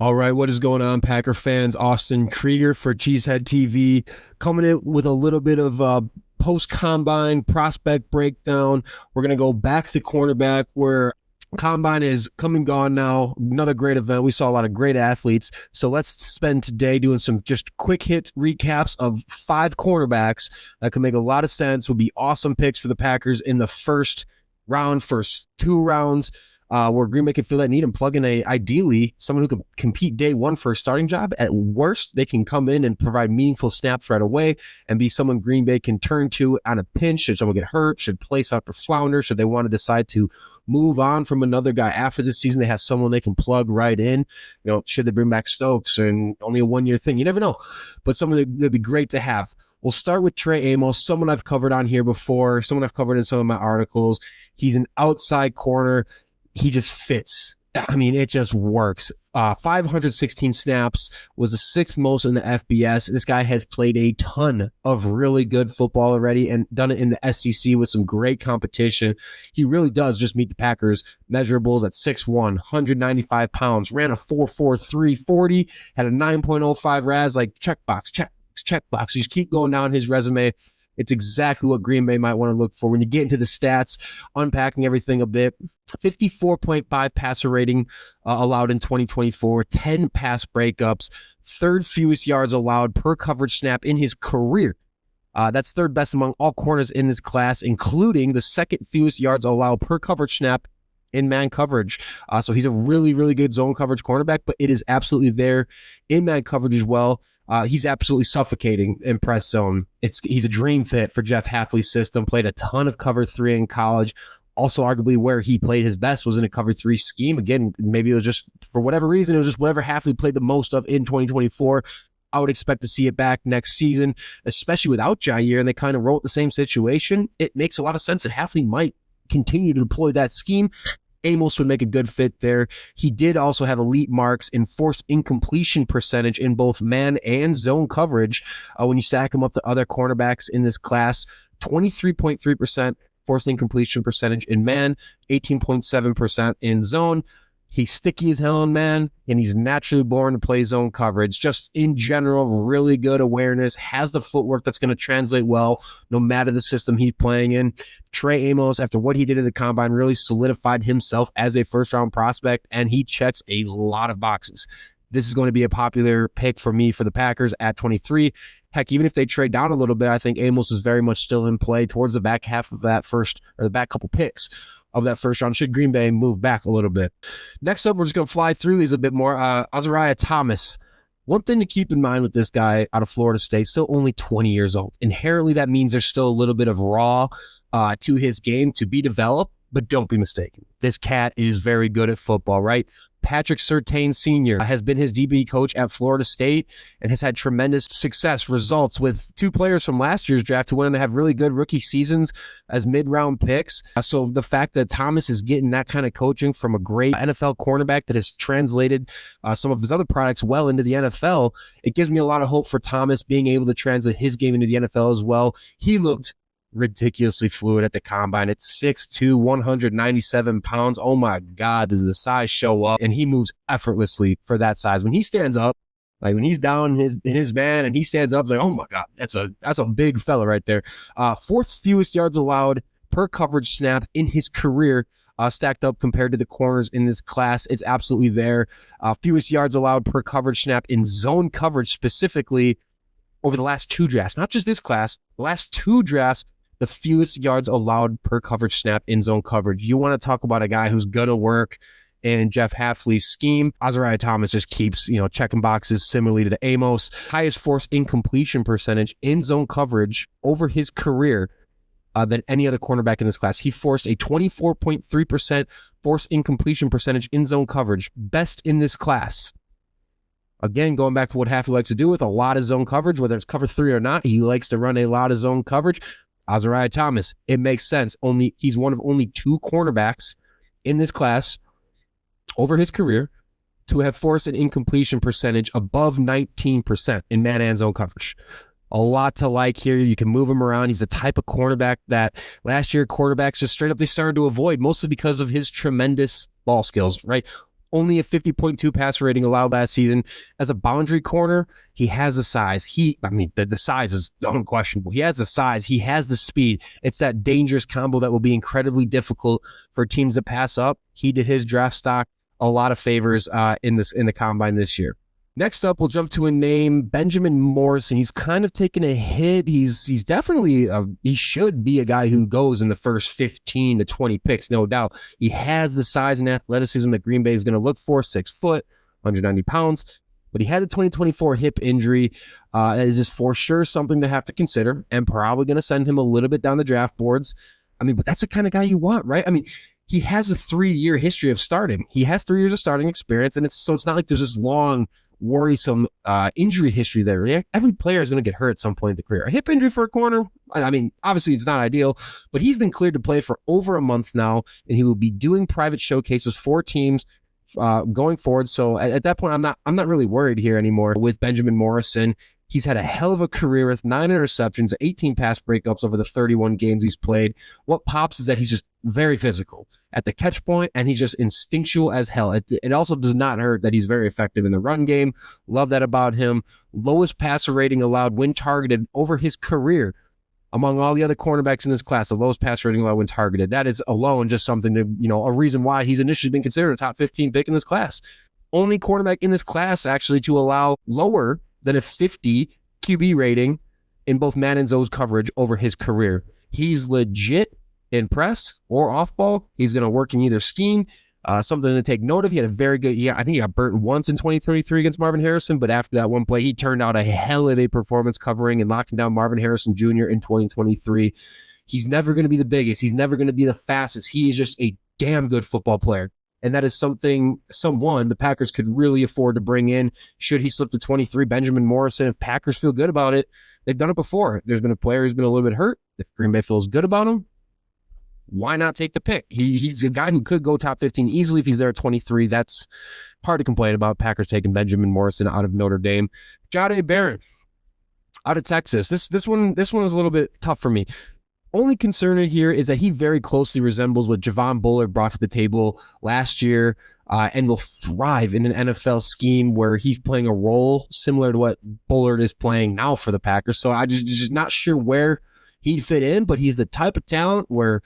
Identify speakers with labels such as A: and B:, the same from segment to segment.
A: All right, what is going on, Packer fans? Austin Krueger for CHTV coming in with a little bit of post-combine prospect breakdown. We're going to go back to cornerback where combine is come and gone now. Another great event. We saw a lot of great athletes. So let's spend today doing some just quick hit recaps of 5 cornerbacks that can make a lot of sense, would be awesome picks for the Packers in the first round, first 2 rounds. Where Green Bay can feel that need and plug in ideally someone who can compete day one for a starting job. At worst, they can come in and provide meaningful snaps right away and be someone Green Bay can turn to on a pinch should someone get hurt, should place out or flounder, should they want to decide to move on from another guy after this season. They have someone they can plug right in. Should they bring back Stokes and only a 1-year thing? You never know, but someone that'd be great to have. We'll start with Trey Amos, someone I've covered on here before, someone I've covered in some of my articles. He's an outside corner. He just fits. I mean, it just works. 516 snaps, was the 6th most in the FBS. This guy has played a ton of really good football already and done it in the SEC with some great competition. He really does just meet the Packers measurables at 6'1", 195 pounds, ran a 4.4 340, had a 9.05 RAS, like checkbox. You just keep going down his resume. It's exactly what Green Bay might want to look for. When you get into the stats, unpacking everything a bit, 54.5 passer rating allowed in 2024, 10 pass breakups, 3rd fewest yards allowed per coverage snap in his career. That's 3rd best among all corners in this class, including the 2nd fewest yards allowed per coverage snap in man coverage. So he's a really, really good zone coverage cornerback, but it is absolutely there in man coverage as well. He's absolutely suffocating in press zone. He's a dream fit for Jeff Hafley's system, played a ton of cover 3 in college. Also, arguably where he played his best was in a cover 3 scheme. Again, maybe it was just, for whatever reason, it was just whatever Hafley played the most of in 2024. I would expect to see it back next season, especially without Jair, and they kind of wrote the same situation. It makes a lot of sense that Hafley might continue to deploy that scheme. Amos would make a good fit there. He did also have elite marks in forced incompletion percentage in both man and zone coverage. When you stack him up to other cornerbacks in this class, 23.3% forced incompletion percentage in man, 18.7% in zone. He's sticky as hell in man, and he's naturally born to play zone coverage. Just in general, really good awareness, has the footwork that's going to translate well no matter the system he's playing in. Trey Amos, after what he did in the combine, really solidified himself as a first-round prospect, and he checks a lot of boxes. This is going to be a popular pick for me for the Packers at 23. Heck, even if they trade down a little bit, I think Amos is very much still in play towards the back half of that first, or the back couple picks of that first round, should Green Bay move back a little bit. Next up, we're just going to fly through these a bit more. Azariah Thomas. One thing to keep in mind with this guy out of Florida State, still only 20 years old. Inherently, that means there's still a little bit of raw to his game to be developed, but don't be mistaken. This cat is very good at football, right? Patrick Surtain Sr. has been his DB coach at Florida State and has had tremendous success results with 2 players from last year's draft who went on to have really good rookie seasons as mid-round picks. So the fact that Thomas is getting that kind of coaching from a great NFL cornerback that has translated some of his other products well into the NFL, it gives me a lot of hope for Thomas being able to translate his game into the NFL as well. He looked ridiculously fluid at the combine. It's 6'2", 197 pounds. Oh my God, does the size show up? And he moves effortlessly for that size. When he stands up, like when he's down in his man and he stands up, like, oh my God, that's a big fella right there. 4th fewest yards allowed per coverage snaps in his career, stacked up compared to the corners in this class. It's absolutely there. Fewest yards allowed per coverage snap in zone coverage specifically over the last 2 drafts, not just this class, the last 2 drafts, the fewest yards allowed per coverage snap in zone coverage. You want to talk about a guy who's going to work in Jeff Hafley's scheme. Azariah Thomas just keeps, checking boxes similarly to Amos. Highest forced incompletion percentage in zone coverage over his career than any other cornerback in this class. He forced a 24.3% forced incompletion percentage in zone coverage, best in this class. Again, going back to what Hafley likes to do with a lot of zone coverage, whether it's cover 3 or not, he likes to run a lot of zone coverage. Azariah Thomas, it makes sense. He's one of only 2 cornerbacks in this class over his career to have forced an incompletion percentage above 19% in man and zone coverage. A lot to like here. You can move him around. He's the type of cornerback that last year quarterbacks just straight up they started to avoid, mostly because of his tremendous ball skills, right? Only a 50.2 passer rating allowed last season. As a boundary corner, he has the size. The size is unquestionable. He has the size. He has the speed. It's that dangerous combo that will be incredibly difficult for teams to pass up. He did his draft stock a lot of favors in the combine this year. Next up, we'll jump to a name, Benjamin Morrison. He's kind of taken a hit. He's definitely, he should be a guy who goes in the first 15 to 20 picks, no doubt. He has the size and athleticism that Green Bay is going to look for, 6 foot, 190 pounds. But he had the 2024 hip injury. Is just for sure something to have to consider and probably going to send him a little bit down the draft boards. But that's the kind of guy you want, right? He has a 3-year history of starting. He has 3 years of starting experience, and it's not like there's this long, worrisome injury history there. Every player is going to get hurt at some point in the career. A hip injury for a corner, obviously it's not ideal, but he's been cleared to play for over a month now, and he will be doing private showcases for teams going forward. So at that point, I'm not really worried here anymore with Benjamin Morrison. He's had a hell of a career with 9 interceptions, 18 pass breakups over the 31 games he's played. What pops is that he's just very physical at the catch point, and he's just instinctual as hell. It also does not hurt that he's very effective in the run game. Love that about him. Lowest passer rating allowed when targeted over his career among all the other cornerbacks in this class. The lowest passer rating allowed when targeted. That is alone just something to, a reason why he's initially been considered a top 15 pick in this class. Only cornerback in this class actually to allow lower than a 50 QB rating in both man and zone coverage over his career. He's legit in press or off ball. He's going to work in either scheme. Something to take note of. He had a very good, I think he got burnt once in 2023 against Marvin Harrison, but after that one play, he turned out a hell of a performance covering and locking down Marvin Harrison Jr. in 2023. He's never going to be the biggest. He's never going to be the fastest. He is just a damn good football player. And that is someone the Packers could really afford to bring in should he slip to 23. Benjamin Morrison, if Packers feel good about it, they've done it before. There's been a player who's been a little bit hurt. If Green Bay feels good about him, why not take the pick? He's a guy who could go top 15 easily if he's there at 23. That's hard to complain about. Packers taking Benjamin Morrison out of Notre Dame. Jade Baron out of Texas. This one is a little bit tough for me. Only concern here is that he very closely resembles what Javon Bullard brought to the table last year and will thrive in an NFL scheme where he's playing a role similar to what Bullard is playing now for the Packers. So I'm just not sure where he'd fit in, but he's the type of talent where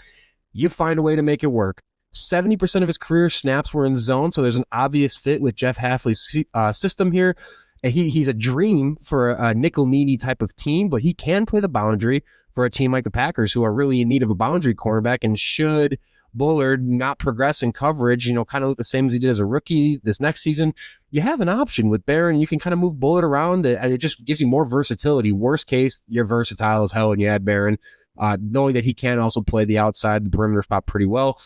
A: you find a way to make it work. 70% of his career snaps were in zone, so there's an obvious fit with Jeff Hafley's system here. He's a dream for a nickel-needy type of team, but he can play the boundary for a team like the Packers who are really in need of a boundary cornerback. And should Bullard not progress in coverage, kind of look the same as he did as a rookie this next season, you have an option with Baron. You can kind of move Bullard around, and it just gives you more versatility. Worst case, you're versatile as hell and you add Baron, knowing that he can also play the outside, the perimeter spot pretty well.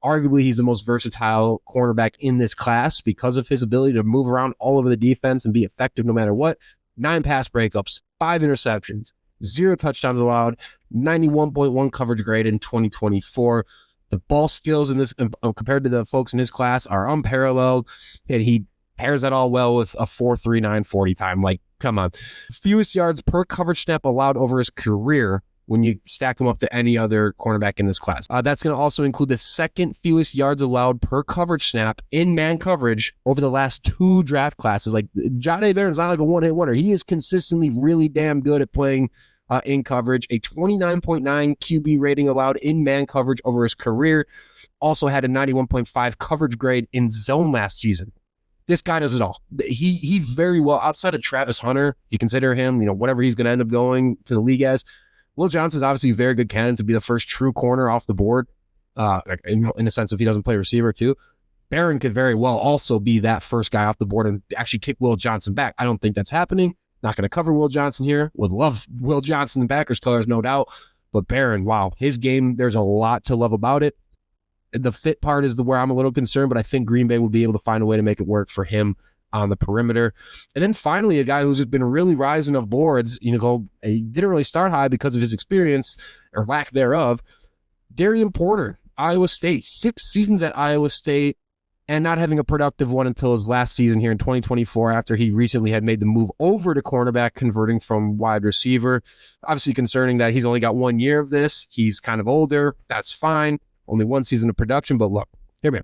A: Arguably, he's the most versatile cornerback in this class because of his ability to move around all over the defense and be effective no matter what. 9 pass breakups, 5 interceptions, 0 touchdowns allowed, 91.1 coverage grade in 2024. The ball skills in this compared to the folks in his class are unparalleled, and he pairs that all well with a 4.39 40 time. Like, come on. Fewest yards per coverage snap allowed over his career when you stack him up to any other cornerback in this class. That's going to also include the second fewest yards allowed per coverage snap in man coverage over the last 2 draft classes. Like, Jade Baron's not like a one-hit wonder. He is consistently really damn good at playing in coverage. A 29.9 QB rating allowed in man coverage over his career. Also had a 91.5 coverage grade in zone last season. This guy does it all. He very well, outside of Travis Hunter, if you consider him, whatever he's going to end up going to the league as, Will Johnson's obviously a very good candidate to be the first true corner off the board, in the sense if he doesn't play receiver too. Baron could very well also be that first guy off the board and actually kick Will Johnson back. I don't think that's happening. Not going to cover Will Johnson here. Would love Will Johnson in Packers colors, no doubt. But Baron, wow, his game, there's a lot to love about it. The fit part is where I'm a little concerned, but I think Green Bay will be able to find a way to make it work for him on the perimeter. And then finally, a guy who's just been really rising up boards, he didn't really start high because of his experience or lack thereof. Darien Porter, Iowa State, 6 seasons at Iowa State and not having a productive one until his last season here in 2024 after he recently had made the move over to cornerback, converting from wide receiver. Obviously concerning that he's only got 1 year of this. He's kind of older. That's fine. Only 1 season of production, but look, here, man.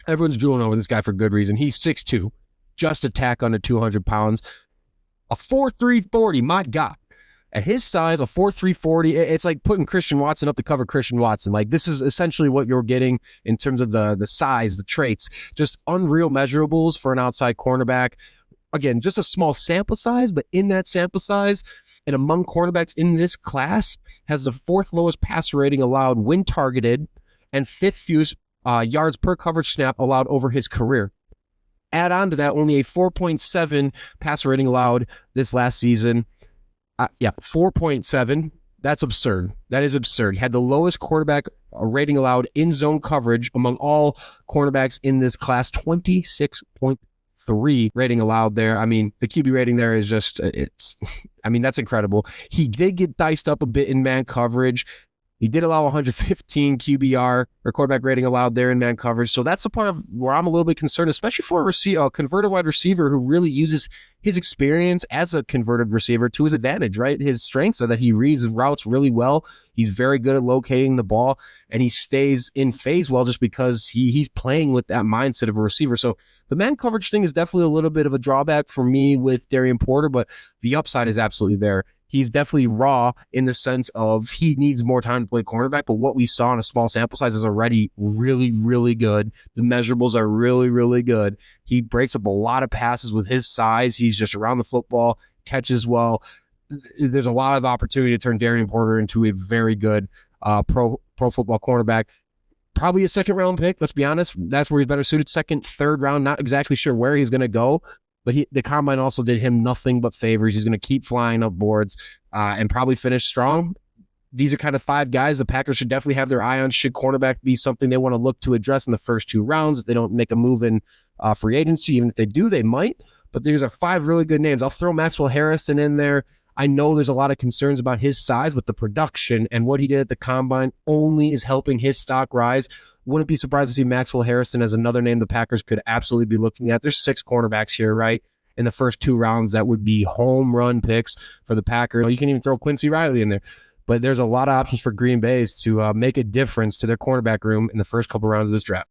A: Everyone's drooling over this guy for good reason. He's 6'2", just a tack under 200 pounds. A 4.3 40, my God. At his size, a 4.3 40, it's like putting Christian Watson up to cover Christian Watson. Like, this is essentially what you're getting in terms of the size, the traits. Just unreal measurables for an outside cornerback. Again, just a small sample size, but in that sample size, and among cornerbacks in this class, has the 4th lowest passer rating allowed when targeted and 5th fewest yards per coverage snap allowed over his career. Add on to that, only a 4.7 passer rating allowed this last season. 4.7. That's absurd. That is absurd. He had the lowest quarterback rating allowed in zone coverage among all cornerbacks in this class, 26.3 rating allowed there. I mean, the QB rating there is just, that's incredible. He did get diced up a bit in man coverage. He did allow 115 QBR or quarterback rating allowed there in man coverage. So that's the part of where I'm a little bit concerned, especially for a converted wide receiver who really uses his experience as a converted receiver to his advantage, right? His strengths are that he reads routes really well. He's very good at locating the ball, and he stays in phase well just because he's playing with that mindset of a receiver. So the man coverage thing is definitely a little bit of a drawback for me with Darien Porter, but the upside is absolutely there. He's definitely raw in the sense of he needs more time to play cornerback, but what we saw in a small sample size is already really, really good. The measurables are really, really good. He breaks up a lot of passes with his size. He's just around the football, catches well. There's a lot of opportunity to turn Darien Porter into a very good pro football cornerback. Probably a second-round pick, let's be honest. That's where he's better suited. Second, third round, not exactly sure where he's going to go. But the combine also did him nothing but favors. He's going to keep flying up boards and probably finish strong. These are kind of 5 guys the Packers should definitely have their eye on. Should cornerback be something they want to look to address in the first 2 rounds if they don't make a move in free agency? Even if they do, they might. But these are 5 really good names. I'll throw Maxwell Harrison in there. I know there's a lot of concerns about his size, but the production and what he did at the combine only is helping his stock rise. Wouldn't be surprised to see Maxwell Harrison as another name the Packers could absolutely be looking at. There's 6 cornerbacks here, right? In the first 2 rounds, that would be home run picks for the Packers. You can even throw Quincy Riley in there. But there's a lot of options for Green Bay to make a difference to their cornerback room in the first couple rounds of this draft.